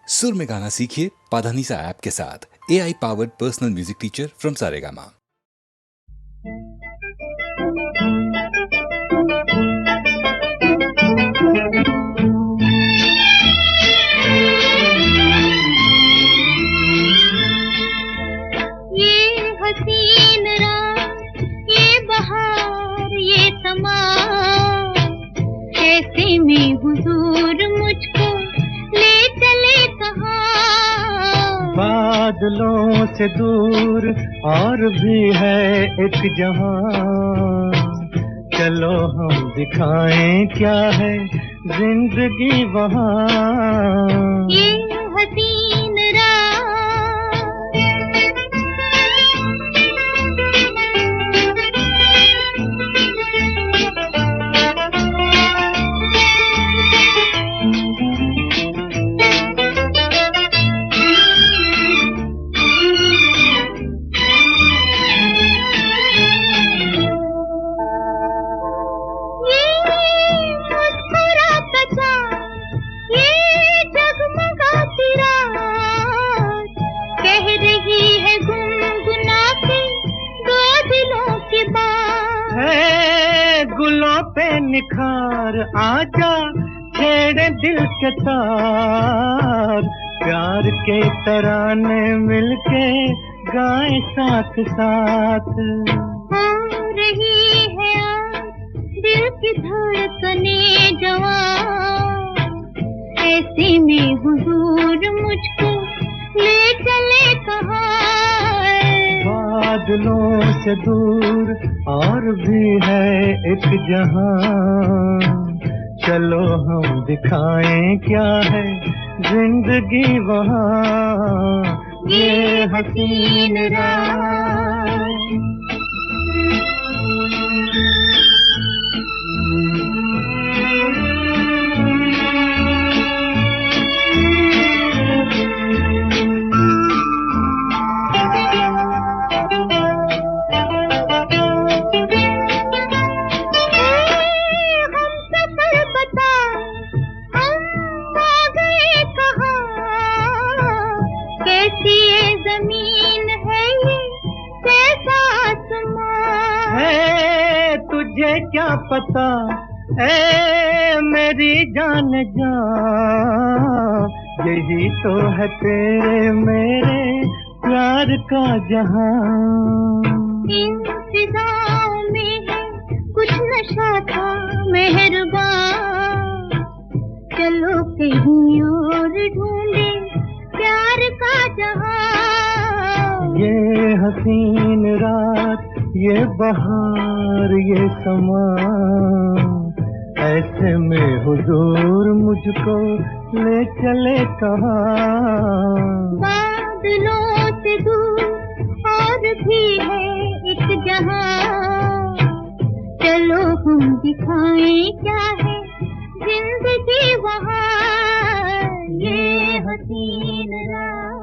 सुर में गाना सीखिए पाधानीसा ऐप के साथ। AI powered personal music teacher from Saregama. ये हसीन रात, ये बहार, ये समा, ऐसे में हुजूर मुझको ले चले कहाँ। बादलों से दूर और भी है एक जहां, चलो हम दिखाएं क्या है जिंदगी वहाँ। ये हसीन रात, गुलों पे निखार आजा, छेड़े दिल के तार, प्यार के तराने मिलके गाए साथ साथ। हो रही है आज दिल की धड़कने जवां, ऐसे में हुजूर मुझको ले चले कहाँ। बादलों से दूर और भी है एक जहां, चलो हम दिखाएं क्या है जिंदगी वहाँ। ये हसीन रात, क्या पता ए मेरी जान जा, यही तो है तेरे मेरे प्यार का जहां। इन फिजाओं में है कुछ नशा था मेहरबान, चलो कहीं और ढूंढे प्यार का जहां। ये हसीन रात, ये बहार, ये समा, ऐसे में हुजूर मुझको ले चले कहाँ। बादलों से दूर और भी है एक जहां, चलो हम दिखाएं क्या है जिंदगी वहाँ। ये हसीन रात।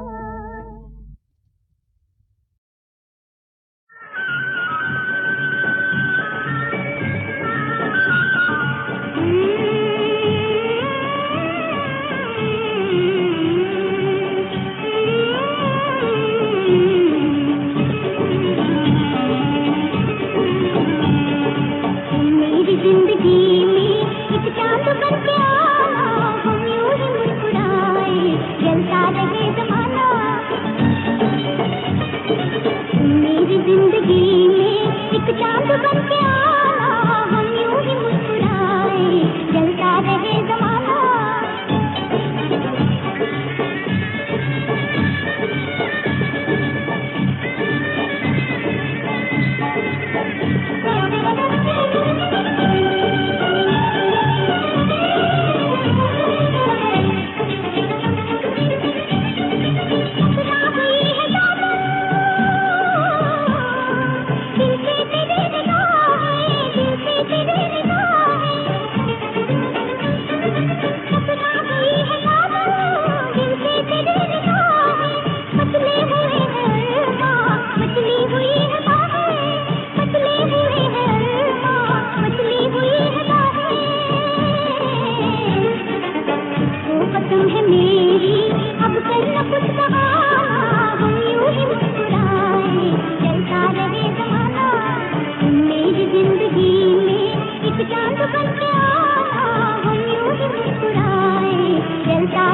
जिंदगी में एक चांद बन के आना, हम यूं ही मुस्कुराए, जलता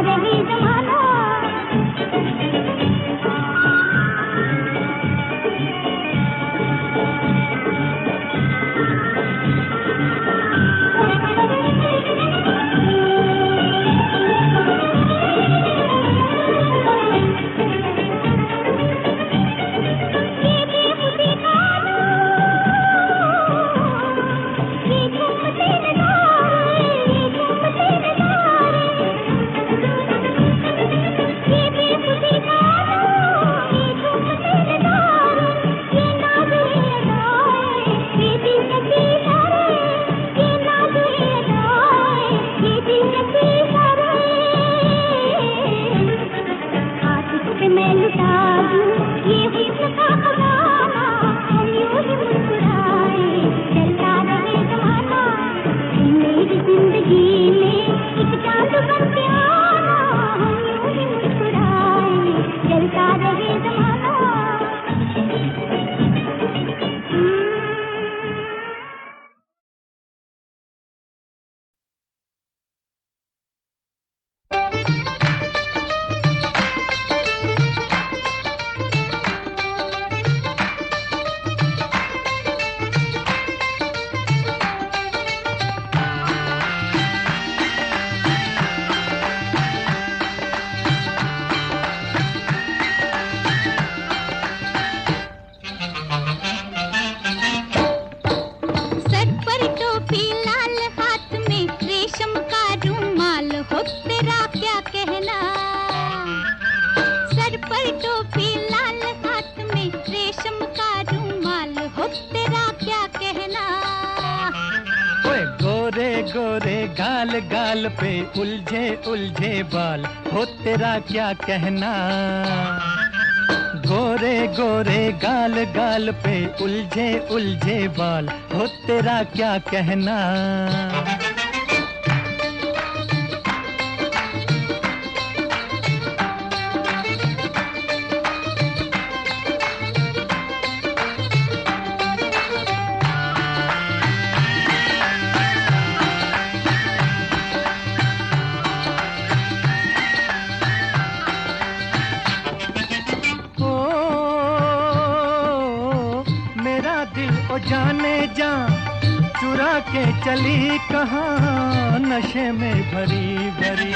रहे जमाना। मैं लुटा दूं ये हुस्न का खजाना, हम यूं ही मुस्कुराए चलता रहे जमाना। मेरी जिंदगी में एक जादू बन के आना, हम यूं ही मुस्कुराए चलता रहे जमाना। गोरे गाल गाल पे उलझे उलझे बाल, हो तेरा क्या कहना। गोरे गोरे गाल गाल पे उलझे उलझे बाल, हो तेरा क्या कहना। जाने जा चुरा के चली कहाँ, नशे में भरी भरी।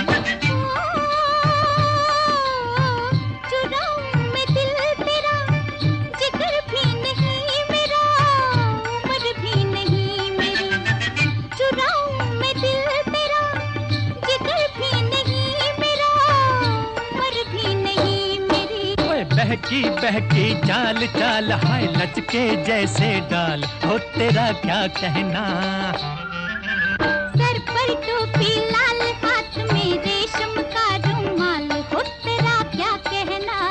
चुराऊं मैं दिल तेरा, जिगर भी नहीं मेरा, उम्र भी नहीं मेरी। चुराऊं मैं दिल तेरा, जिगर भी नहीं मेरा, उम्र भी नहीं मेरी। ओए बहकी बहकी चाल चाल, हाय लचके जैसे डाल, हो तेरा क्या कहना। सर पर टोपी लाल, हाथ में रेशम का रुमाल, हो तेरा क्या कहना।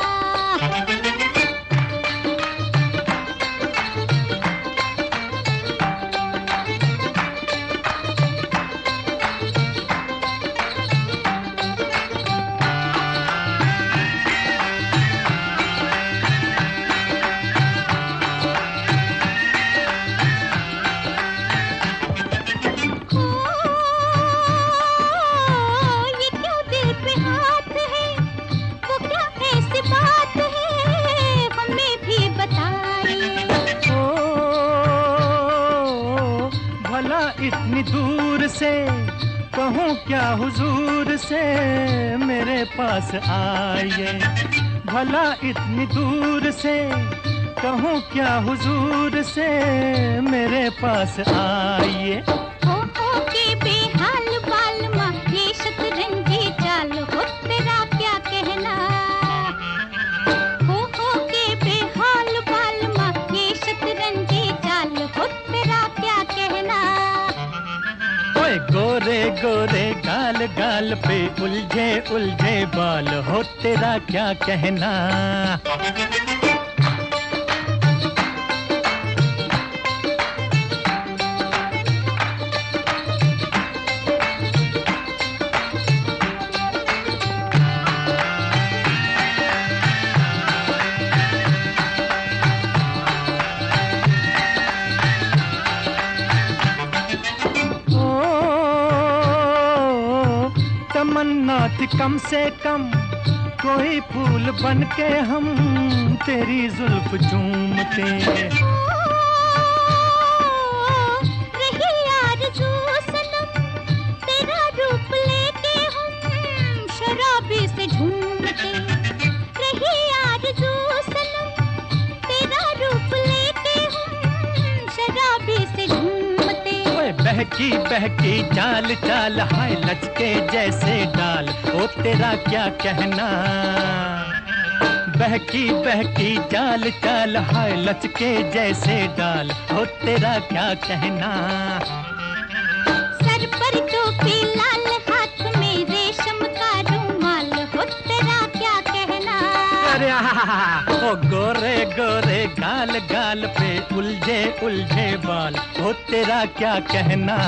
इतनी दूर से कहूँ क्या हुजूर से, मेरे पास आइए। भला इतनी दूर से कहूँ क्या हुजूर से, मेरे पास आइए। हो के बेहाल बाल माँ, ये शतरंजी चाल, हो तेरा क्या कहना। हो के बेहाल बाल माँ, ये शतरंजी चाल, हो तेरा क्या कहना। ओए गोरे गोरे गाल गाल पे उलझे उलझे बाल, हो तेरा क्या कहना। तमन्ना थी कम से कम कोई फूल बन के हम तेरी जुल्फ चूमते। रही आरज़ू सनम तेरा रूप लेके हम शराबी से झूमते। रही आरज़ू सनम तेरा रूप लेके हम शराबी से झूमते। ओए बहकी बहकी चाल चाल हाय लचके जैसे डाल, ओ तेरा क्या कहना। बहकी बहकी चाल चाल हाय लचके जैसे डाल, ओ तेरा क्या कहना। सर पर टोपी लाल हाथ में रेशम का रुमाल, हो तेरा क्या कहना। अरे ओ गोरे गोरे गाल गाल पे उलझे उलझे बाल, ओ तेरा क्या कहना।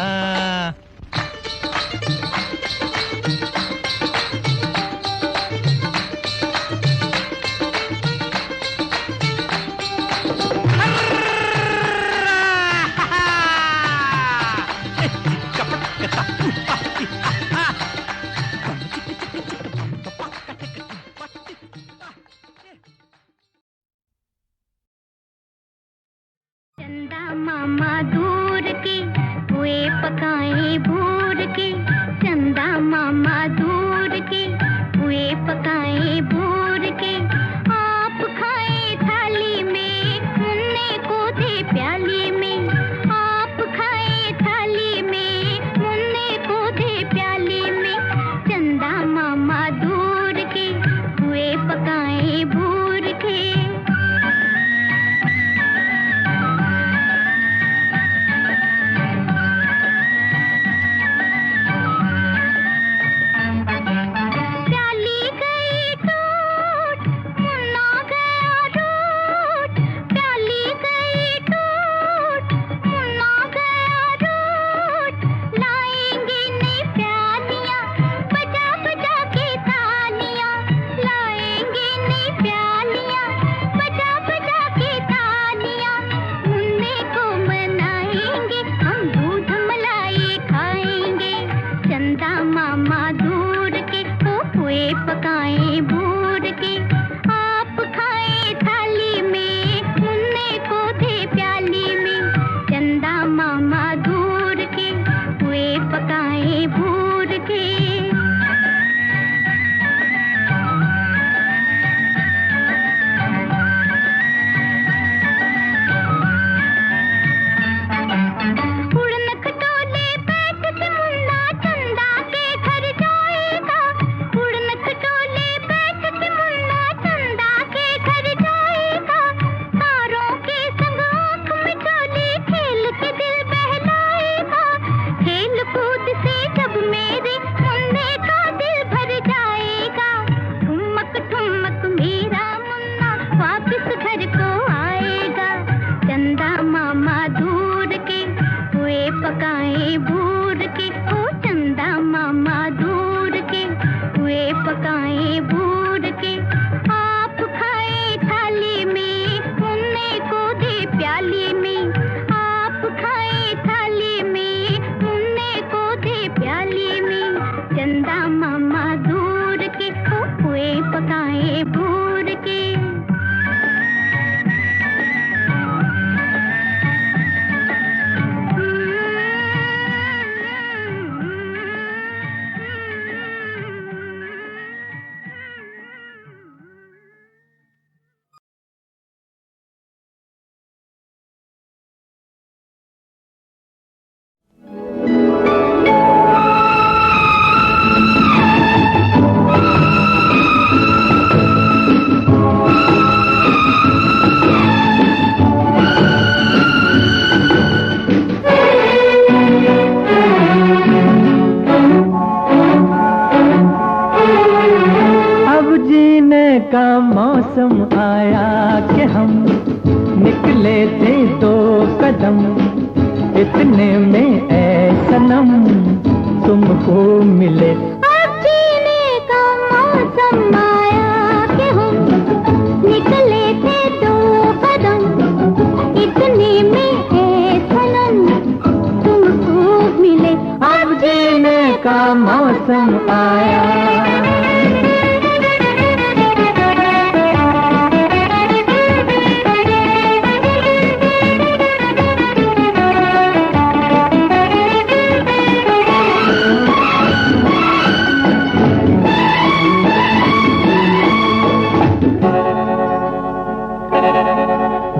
चंदा मामा दूर के हुए पकाए भूर के, चंदा मामा दूर के हुए पकाए भूर के। आप खाए थाली में मुन्ने को दे प्याली में, आप खाए थाली में मुन्ने को दे प्याली में। चंदा मामा दूर के हुए पकाए भूर के। पकाए भूर के, आप खाए थाली में मुन्ने को दे प्याली में। चंदा मामा दूर के हुए पकाए भूर के। पकाए भूर के, ओ चंदा मामा दूर के हुए पकाए भूर के। आप खाए थाली में मुन्ने को दे प्याली में, आप खाए थाली में मुन्ने को दे प्याली में। चंदा मामा दूर के हुए पकाए भूर के। का मौसम आया कि हम निकले थे 2 कदम, इतने में ऐ सनम तुमको मिले। अब जीने का मौसम आया कि हम निकले थे 2 कदम, इतने में ऐ सनम तुमको मिले। अब जीने का मौसम आया।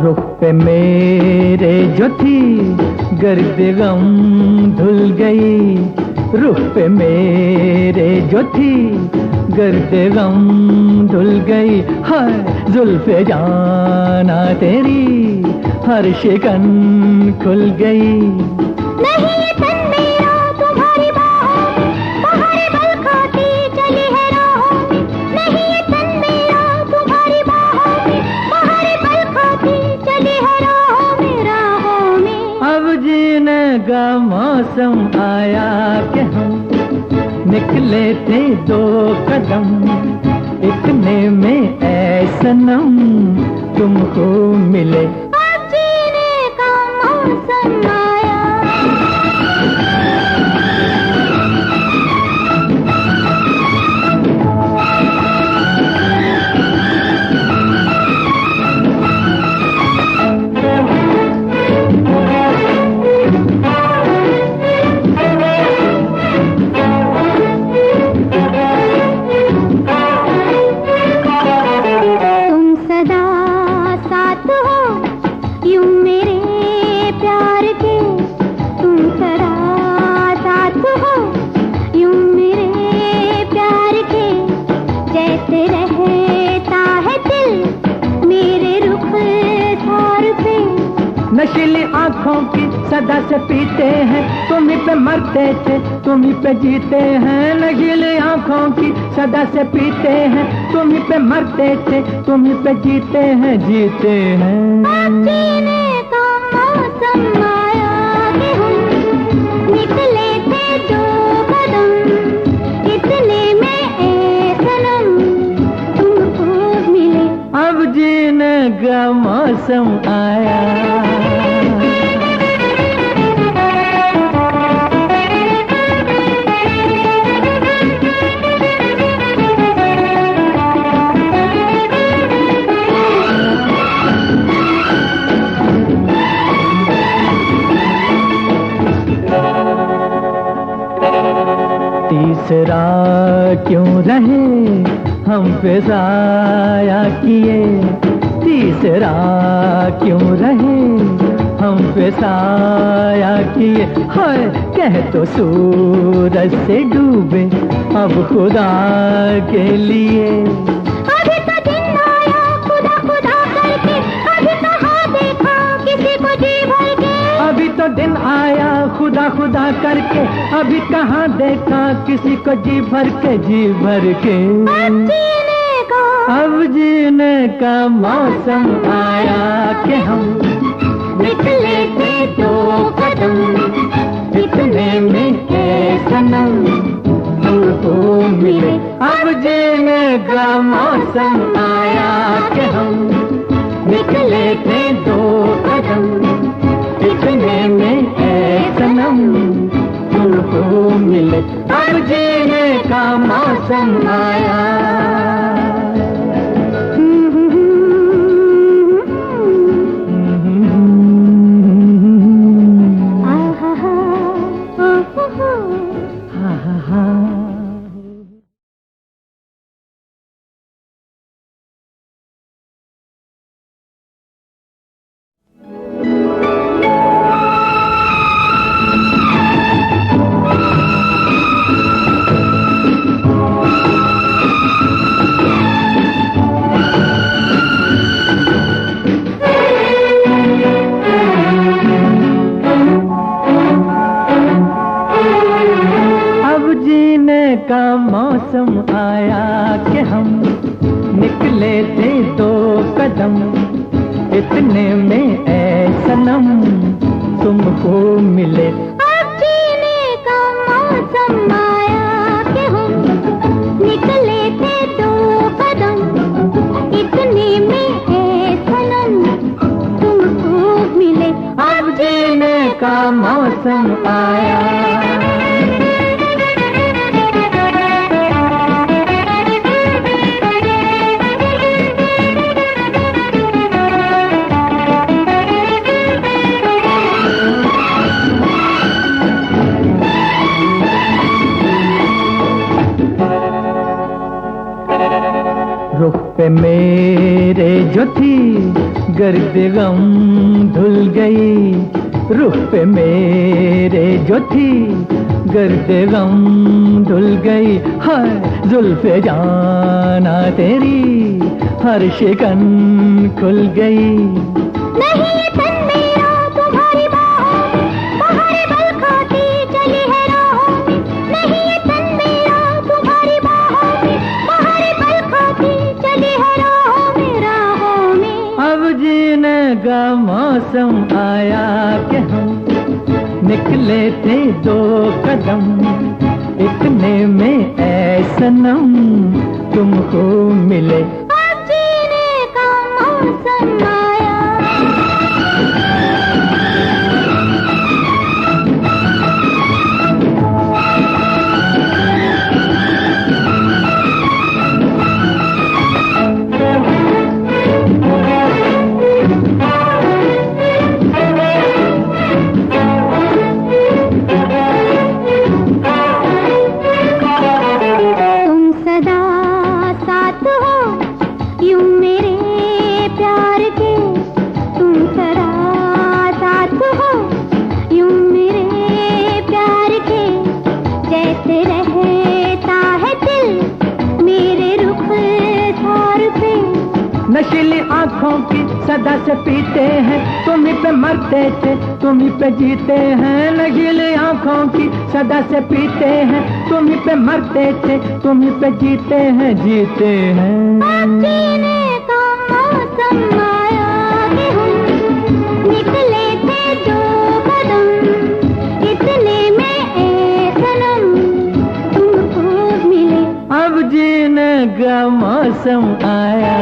रुख पे मेरे जो थी गर्द गम धुल गई, रुख पे मेरे जो थी गर्द गम धुल गई। हाय जुल्फे जाना तेरी हर शिकन खुल गई। नहीं ये तन मेरा तुम्हारी बाहों में बहारें बल खाती चली है राहों में। नहीं ये तन मेरा तुम्हारी बाहों में बहारें बल खाती चली है राहों में, राहों में। अब जीने का मौसम आया कि हम निकले थे दो कदम, इतने में ऐ सनम तुमको मिले। अब जीने का मौसम आया। नशीली आंखों की सदा से पीते हैं, तुम्हीं पे मरते थे तुम्हीं पे जीते हैं। नशीली आंखों की सदा से पीते हैं, तुम्हीं पे मरते थे तुम्हीं पे जीते हैं, जीते हैं। जीने का मौसम आया कि हम निकले थे दो कदम, इतने में ऐ सनम तुमको मिले। अब जीने का मौसम आया। तीसरा क्यों रहे हम पे साया किए, तीसरा क्यों रहे हम पे साया किए। हाय कह तो सूरज से डूबे अब खुदा के लिए। अभी तो दिन आया खुदा खुदा करके, अभी कहाँ देखा किसी को जी भर के। अभी तो दिन आया खुदा खुदा करके, अभी कहाँ देखा किसी को जी भर के, जी भर के। अब जीने का मौसम आया कि हम निकले थे दो कदम, इतने में ऐ सनम तुमको मिले। अब जीने का मौसम आया कि हम निकले थे दो कदम, इतने में ऐ सनम तुमको मिले। अब जीने का मौसम आया। का मौसम आया कि हम निकले थे दो कदम, इतने में ऐ सनम तुमको मिले। अब जीने का मौसम आया कि हम निकले थे दो कदम, इतने में ऐ सनम तुमको मिले। अब जीने का मौसम आया। रुख पे मेरे जो थी गर्द गम धुल गई, रुख पे मेरे जो थी गर्द गम धुल गई। हाय जुल्फे जाना तेरी हर शिकन खुल गई। नहीं ये तन मेरा तुम्हारी बाहों में, बाहर बल खाती चली है राहों में। नहीं ये तन मेरा तुम्हारी बाहों में, बाहर बल खाती चली है राहों में, राहों में। अब जीने का मौसम आया कि हम निकले थे दो कदम, इतने में ऐ सनम तुमको मिले। अब जीने का मौसम आया। नशीली आंखों की सदा से पीते हैं, तुम ही पे मरते थे तुम ही पे जीते हैं। नशीली आंखों की सदा से पीते हैं, तुम ही पे मरते थे तुम ही पे जीते हैं, जीते हैं। जीने का मौसम आया कि हम निकले थे दो कदम, इतने में ए सनम तुमको मिले। अब जीने का मौसम आया।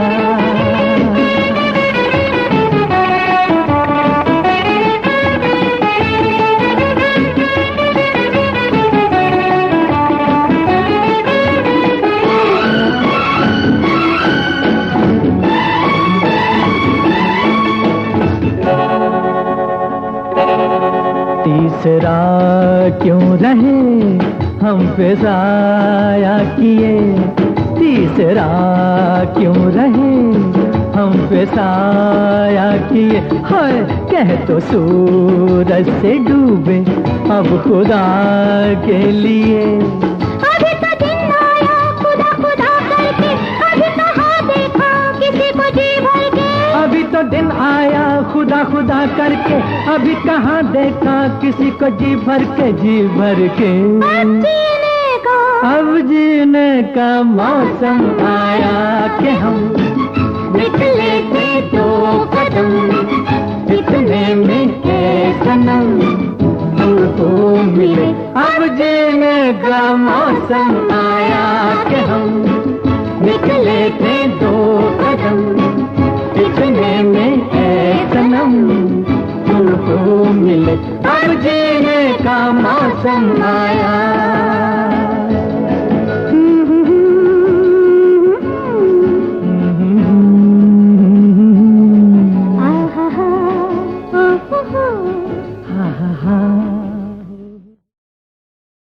तीसरा क्यों रहे हम पे साया किए, तीसरा क्यों रहे हम पे साया किए। हाय कह तो सूरज से डूबे अब खुदा के लिए। अभी तो दिन आया खुदा खुदा करके, अभी कहाँ देखा किसी को जी भर के। अभी तो दिन आया खुदा खुदा करके, अभी कहाँ देखा किसी को जी भर के, जी भर के। अब जीने का मौसम आया कि हम निकले थे दो कदम, इतने में है सनम तुमको मिले। अब जीने का मौसम आया कि हम निकले थे दो कदम, इतने में है सनम तुमको मिले। अब जीने का मौसम आया। हा हा हा।